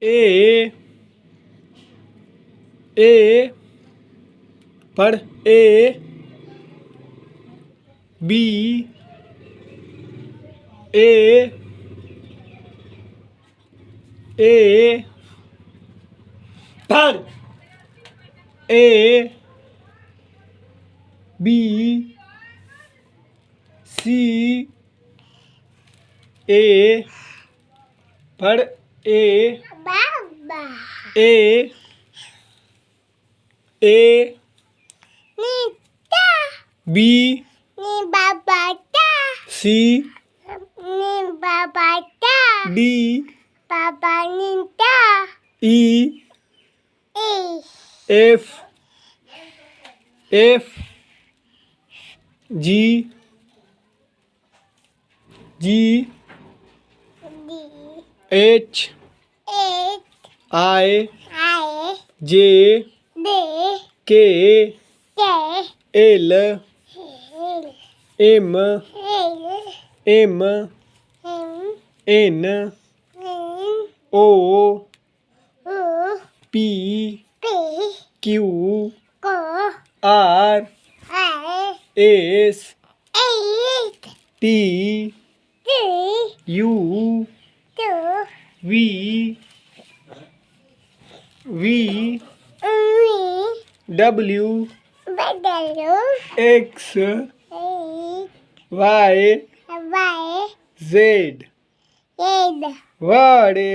ए ए पढ़ A B ए ए पढ़ A B C ए पढ़ ए बाबा ए ए नीता बी नी बाबा ता सी नी बाबा ता डी बाबा नीता E A F F G G D H H I I J डे K K L L M L M M N N O O P P Q को आर आई एस एट T three U two V V V W बदलो X एट Y Y Z एड वाड़े